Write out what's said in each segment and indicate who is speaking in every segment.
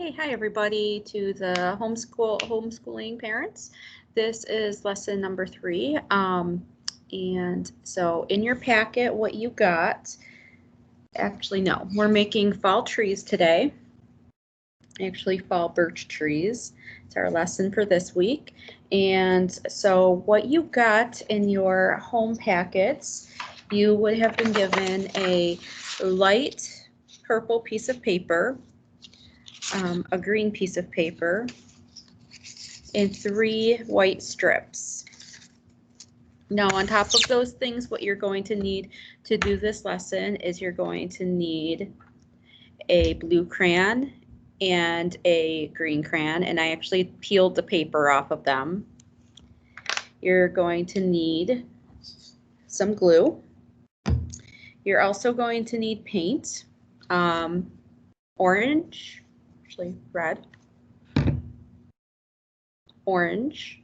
Speaker 1: Okay, hi everybody to the homeschooling parents. This is lesson number 3. And so in your packet, what you got, actually no, we're making fall trees today. Actually fall birch trees. It's our lesson for this week. And so what you got in your home packets, you would have been given a light purple piece of paper, a green piece of paper, and 3 white strips. Now on top of those things, what you're going to need to do this lesson is you're going to need a blue crayon and a green crayon, and I actually peeled the paper off of them. You're going to need some glue. You're also going to need paint, orange, actually red, orange,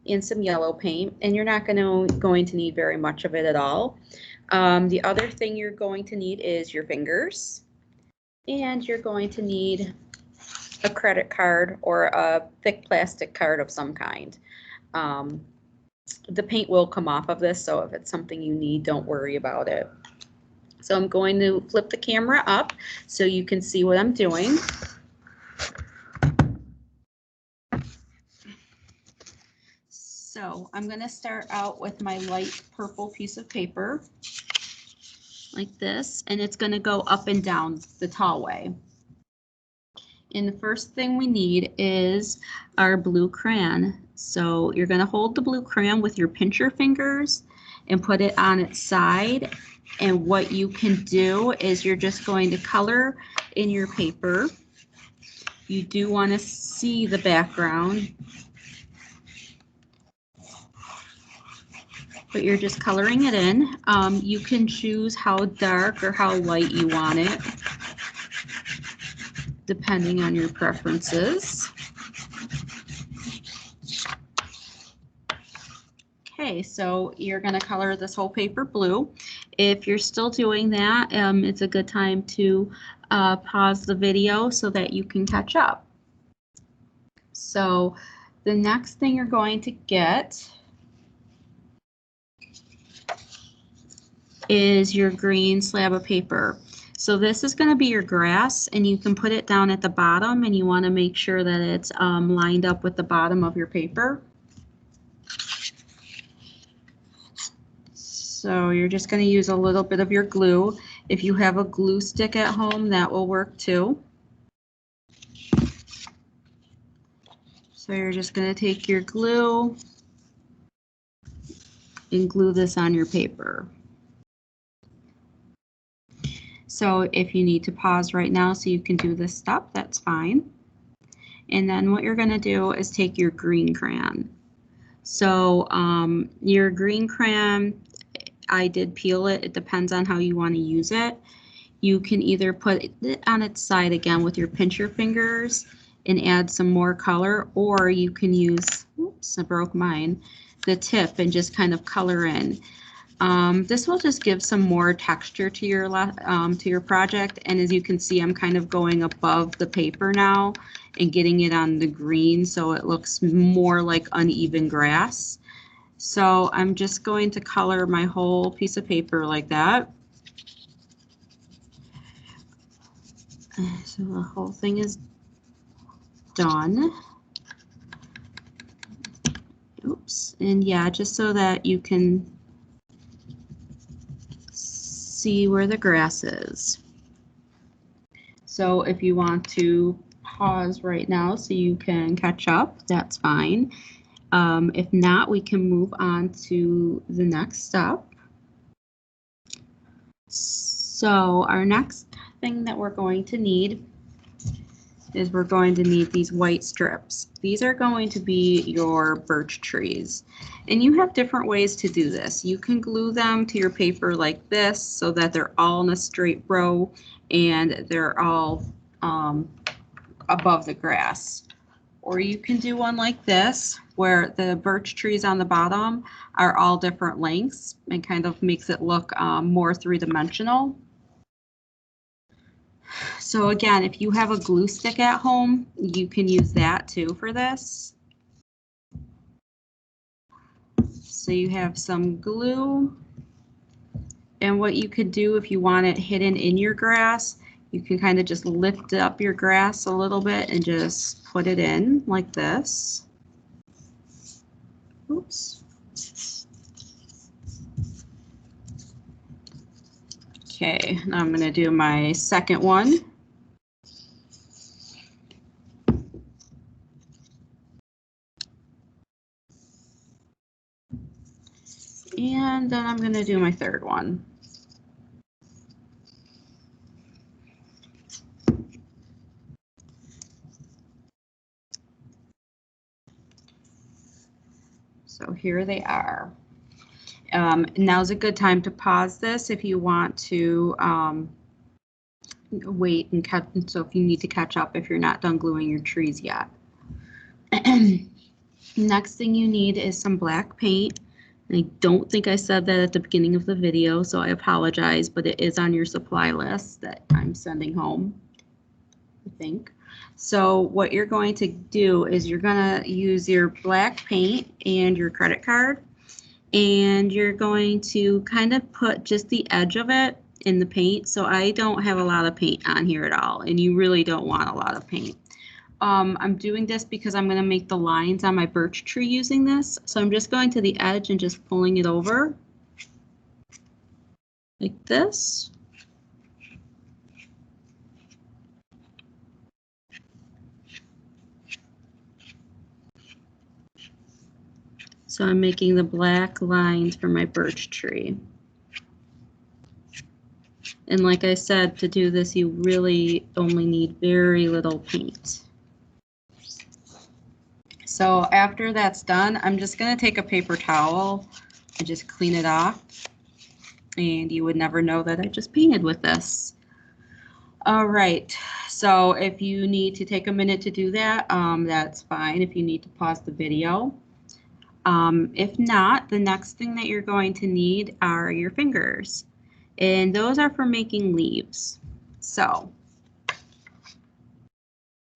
Speaker 1: and some yellow paint, and you're not going to need very much of it at all. The other thing you're going to need is your fingers, and you're going to need a credit card or a thick plastic card of some kind. The paint will come off of this, so if it's something you need, don't worry about it. So I'm going to flip the camera up so you can see what I'm doing. So I'm going to start out with my light purple piece of paper like this, and it's going to go up and down the tall way. And the first thing we need is our blue crayon. So you're going to hold the blue crayon with your pincher fingers and put it on its side. And what you can do is you're just going to color in your paper. You do want to see the background, but you're just coloring it in. You can choose how dark or how light you want it, depending on your preferences. Okay, so you're going to color this whole paper blue. If you're still doing that, it's a good time to pause the video so that you can catch up. So the next thing you're going to get is your green slab of paper. So this is going to be your grass, and you can put it down at the bottom, and you want to make sure that it's lined up with the bottom of your paper. So you're just going to use a little bit of your glue. If you have a glue stick at home, that will work too. So you're just going to take your glue and glue this on your paper. So if you need to pause right now so you can do this step, that's fine. And then what you're going to do is take your green crayon. So your green crayon, I did peel it. It depends on how you want to use it. You can either put it on its side again with your pincher fingers and add some more color, or you can use, oops, I broke mine, the tip and just kind of color in. This will just give some more texture to your project, and as you can see, I'm kind of going above the paper now and getting it on the green so it looks more like uneven grass. So I'm just going to color my whole piece of paper like that. So the whole thing is done. Oops, and yeah, just so that you can see where the grass is. So if you want to pause right now so you can catch up, that's fine. If not, we can move on to the next step. So our next thing that we're going to need is we're going to need these white strips. These are going to be your birch trees. And you have different ways to do this. You can glue them to your paper like this so that they're all in a straight row and they're all above the grass. Or you can do one like this where the birch trees on the bottom are all different lengths and kind of makes it look more three-dimensional. So again, if you have a glue stick at home, you can use that too for this. So you have some glue, and what you could do if you want it hidden in your grass, you can kind of just lift up your grass a little bit and just put it in like this. Oops. Okay, now I'm going to do my second one. And then I'm going to do my third one. So here they are. Now's a good time to pause this if you want to wait and catch. So if you need to catch up if you're not done gluing your trees yet. Next thing you need is some black paint. I don't think I said that at the beginning of the video, so I apologize, but it is on your supply list that I'm sending home, I think. So what you're going to do is you're going to use your black paint and your credit card, and you're going to kind of put just the edge of it in the paint. So I don't have a lot of paint on here at all, and you really don't want a lot of paint. I'm doing this because I'm going to make the lines on my birch tree using this. So I'm just going to the edge and just pulling it over like this. So I'm making the black lines for my birch tree. And like I said, to do this, you really only need very little paint. So after that's done, I'm just going to take a paper towel and just clean it off. And you would never know that I just painted with this. All right, so if you need to take a minute to do that, that's fine. If you need to pause the video. If not, the next thing that you're going to need are your fingers. And those are for making leaves. So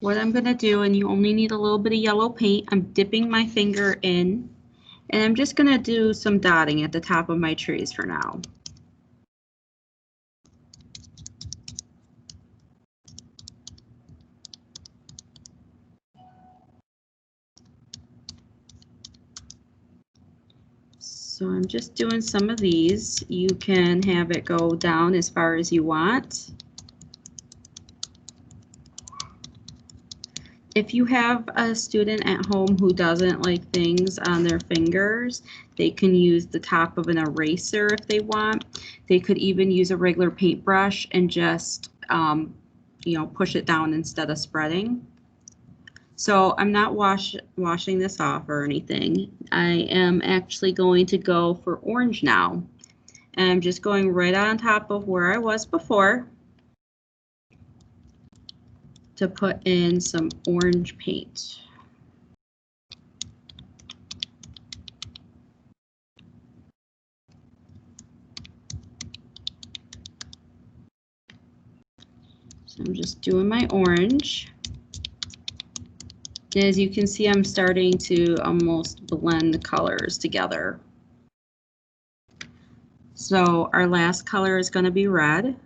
Speaker 1: what I'm going to do, and you only need a little bit of yellow paint, I'm dipping my finger in, and I'm just going to do some dotting at the top of my trees for now. So I'm just doing some of these. You can have it go down as far as you want. If you have a student at home who doesn't like things on their fingers, they can use the top of an eraser if they want. They could even use a regular paintbrush and just, push it down instead of spreading. So I'm not washing this off or anything. I am actually going to go for orange now. And I'm just going right on top of where I was before to put in some orange paint. So I'm just doing my orange. As you can see, I'm starting to almost blend the colors together. So our last color is going to be red.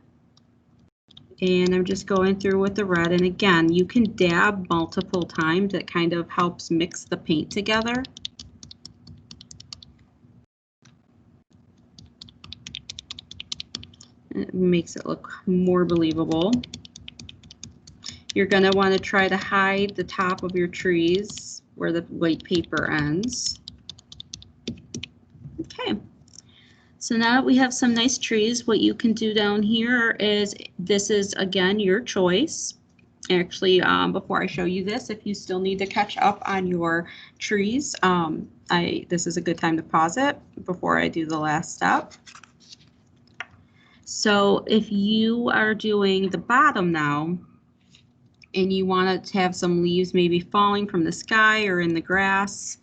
Speaker 1: And I'm just going through with the red. And again, you can dab multiple times. It kind of helps mix the paint together. It makes it look more believable. You're going to want to try to hide the top of your trees where the white paper ends. Okay. So now that we have some nice trees, what you can do down here is, this is again your choice. Actually, before I show you this, if you still need to catch up on your trees, this is a good time to pause it before I do the last step. So if you are doing the bottom now, and you want to have some leaves maybe falling from the sky or in the grass,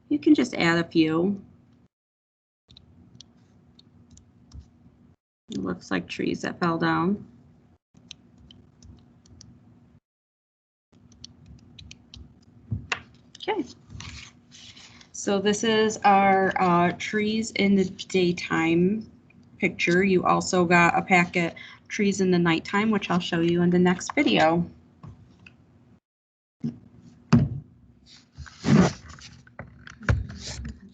Speaker 1: you can just add a few. It looks like trees that fell down. Okay. So this is our trees in the daytime picture. You also got a packet trees in the nighttime, which I'll show you in the next video.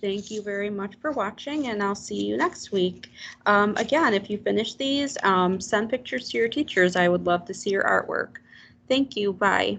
Speaker 1: Thank you very much for watching, and I'll see you next week. Again, if you finish these, send pictures to your teachers. I would love to see your artwork. Thank you. Bye.